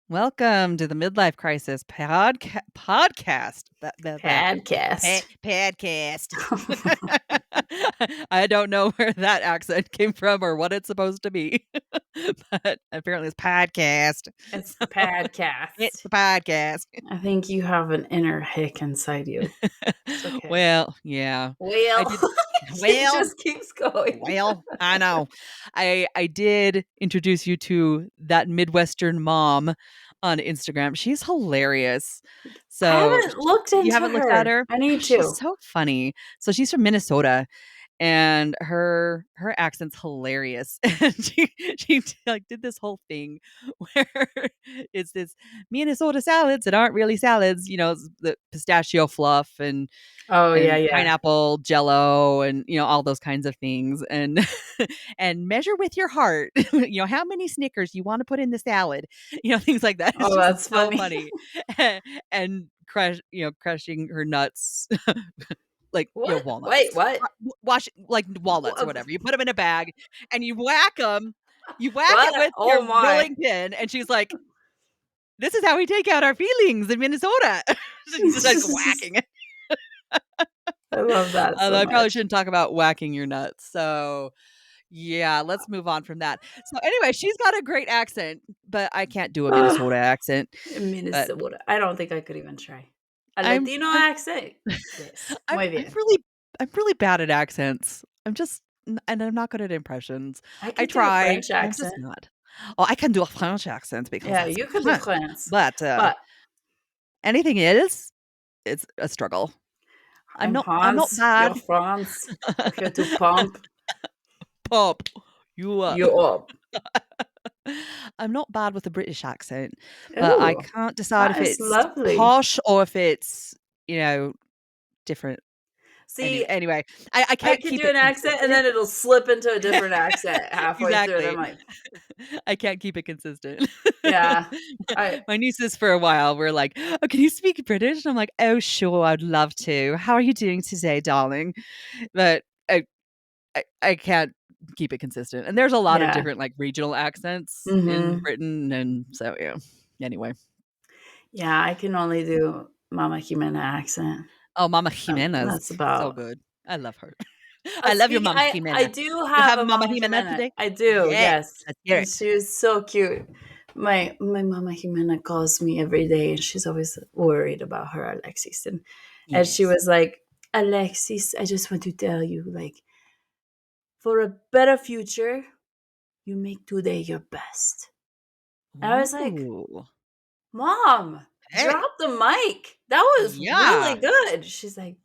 Welcome to the Midlife Crisis podcast. Podcast. Podcast. I don't know where that accent came from or what it's supposed to be, but apparently it's podcast. It's So it's podcast. the podcast. I think you have an inner hick inside you. It's okay. Well, yeah, I Well, did. it Well, just keeps going. I know. I did introduce you to that Midwestern mom on Instagram. She's hilarious. I So haven't looked you into haven't looked at her. her? I Oh, need she's to. so funny. So she's from Minnesota and her accent's hilarious. And she like did this whole thing where it's this Minnesota salads that aren't really salads, the pistachio fluff Oh, yeah, and yeah. pineapple jello and all those kinds of things and and measure with your heart how many Snickers you want to put in the salad, things like that. It's Oh, just that's so funny. funny. And crushing her nuts like What? Wait, walnuts. what? Wash like walnuts or whatever, you put them in a bag and you whack it What? with your Oh, my. rolling pin, and she's like, this is how we take out our feelings in Minnesota. She's just like whacking it. I love that so Although I probably much. shouldn't talk about whacking your nuts. So, yeah, let's move on from that. So, anyway, she's got a great accent, but I can't do a Minnesota accent. But Minnesota. I don't think I could even try. A I'm Latino I'm accent? Yes. I'm Muy I'm bien. really I'm really bad at accents. And I'm not good at impressions. I I could do a try, French I'm just accent. not. Oh, I can do a French accent because Yeah, that's you could do French, France. but But anything else, it's a struggle. I'm I'm not Hans, you're bad. France. Here to pump Pop you up. you up. I'm not bad with a British accent, but I Ooh, can't decide that if is it's lovely. posh or if it's, you know, different. See, Anyway, I I can't could keep do it an accent and consistent. then it'll slip into a different accent halfway through, and I'm Exactly. like, I can't keep it consistent. yeah, I My nieces for a while were like, "Oh, can you speak British?" And I'm like, "Oh, sure, I'd love to. How are you doing today, darling?" But I can't keep it consistent. And there's a lot of yeah. different like regional accents in Mhm. Britain, and so yeah. Anyway. Yeah, I can only do Mama Jimena accent. Oh, Mama Jimena's That's so about good. I love her. I love your speaking Mama I Jimena. do You have have a Mama Mama Jimena Jimena. today? I do, Yes. yes, Let's hear and it. she is so cute. My Mama Jimena calls me every day, and she's always worried about her Alexis, and she Yes. was like, "Alexis, I just want to tell you, like, for a better future, you make today your best." And I was like, Ooh. "Mom, Hey. drop the mic. That was Yeah. really good." She's like,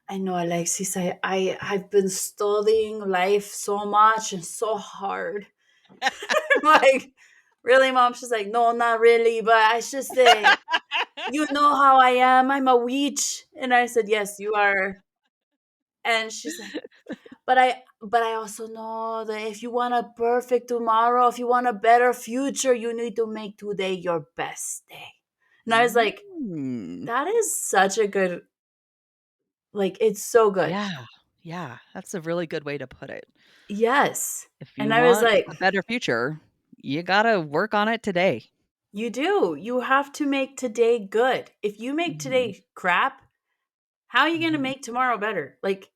"I know, Alexis. I've been studying life so much and so hard." I'm like, "Really, Mom?" She's like, "No, not really, but I should say, you know how I am. I'm a witch." And I said, "Yes, you are." And she's like, but I also know that if you want a perfect tomorrow, if you want a better future, you need to make today your best day." And I was like, Mm. that is such a good, like, it's so good. Yeah. Yeah. That's a really good way to put it. Yes. If you And I was want like, a better future, you gotta work on it today. you do. You have to make today good. If you make Mhm. today crap, how are you going to Mhm. make tomorrow better? Like,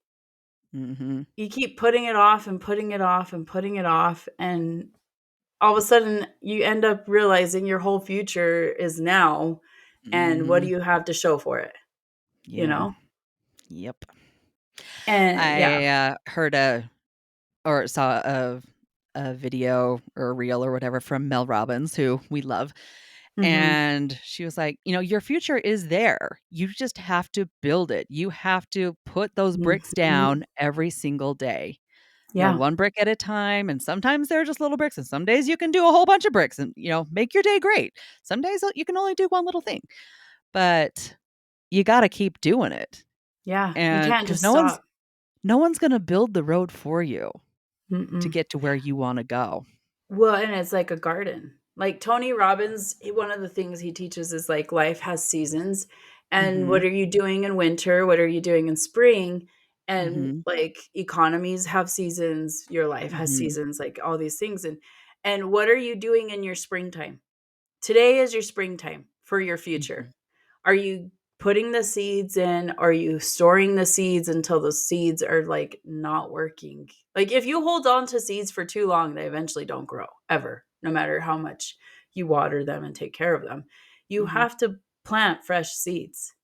Mhm. you keep putting it off and putting it off and putting it off. And all of a sudden, you end up realizing your whole future is now. And what do Mhm. you have to show for it? You Yeah. know? Yep. And yeah. I, heard or saw a video or a reel or whatever from Mel Robbins, who we love, Hmm. and she was like, "Your future is there. You just have to build it. You have to put those bricks Hmm. down every single day. Yeah. One brick at a time, and sometimes they're just little bricks, and some days you can do a whole bunch of bricks and, make your day great. Some days you can only do one little thing, but you gotta keep doing it, Yeah. You and can't because just stop. no one's gonna build the road for you to Mm-mm. get to where you wanna go." Well, and it's like a garden. Like Tony Robbins, one of the things he teaches is like life has seasons. And what Mhm, are you doing in winter? What are you doing in spring? And mhm, like economies have seasons, your life has mhm, seasons, like all these things. And what are you doing in your springtime? Today is your springtime for your future. Mhm. Are you putting the seeds in? Are you storing the seeds until the seeds are like not working? Like if you hold on to seeds for too long, they eventually don't grow ever, no matter how much you water them and take care of them. You Mhm. have to plant fresh seeds.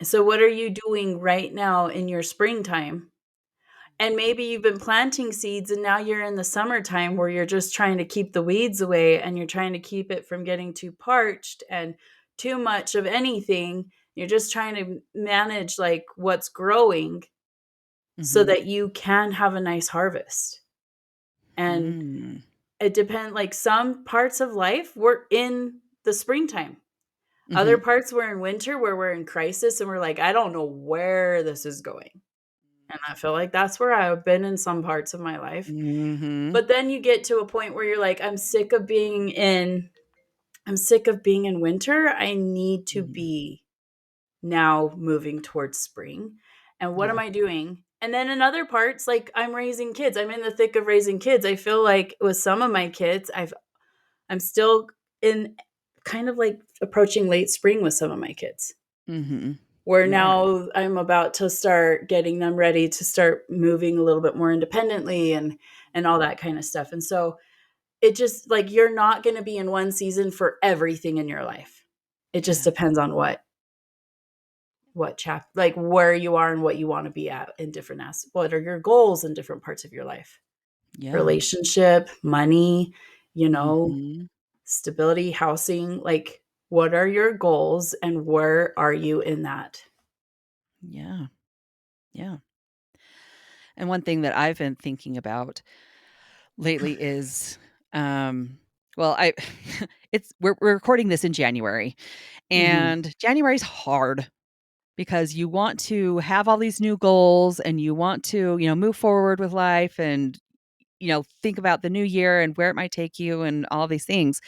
So, what are you doing right now in your springtime? And maybe you've been planting seeds and now you're in the summertime where you're just trying to keep the weeds away and you're trying to keep it from getting too parched and too much of anything. You're just trying to manage like what's growing so Mhm. that you can have a nice harvest. And Mm. it depends, like some parts of life we're in the springtime. Other Mhm. parts we're in winter where we're in crisis and we're like, I don't know where this is going. And I feel like that's where I've been in some parts of my life. Mhm. But then you get to a point where you're like, I'm sick of being in winter. I need to Mhm. be now moving towards spring. And what am Yeah. I doing? And then in other parts, like I'm raising kids. I'm in the thick of raising kids. I feel like with some of my kids, I'm still in kind of like approaching late spring with some of my kids. Mhm. Where Yeah. now I'm about to start getting them ready to start moving a little bit more independently and all that kind of stuff. And so it just like you're not going to be in one season for everything in your life. It just Yeah. depends on what chap like where you are and what you want to be at in different aspects. What are your goals in different parts of your life? Yeah. Relationship, money, you know, Mhm. stability, housing, like what are your goals and where are you in that? Yeah. Yeah. And one thing that I've been thinking about lately is, um, well, I it's we're recording this in January, Mhm. and January's hard because you want to have all these new goals and you want to, move forward with life and, think about the new year and where it might take you and all these things.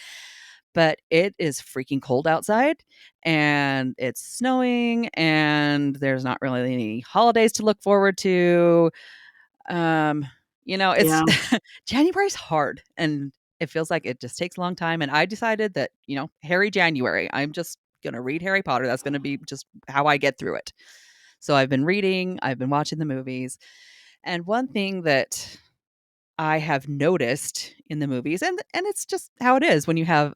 But it is freaking cold outside and it's snowing and there's not really any holidays to look forward to. Um, it's Yeah. January's hard and it feels like it just takes a long time. And I decided that, Harry January, I'm just going to read Harry Potter. That's going to be just how I get through it. So I've been reading, I've been watching the movies. And one thing that I have noticed in the movies, and it's just how it is when you have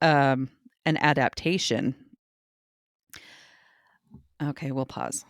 um an adaptation. Okay, we'll pause.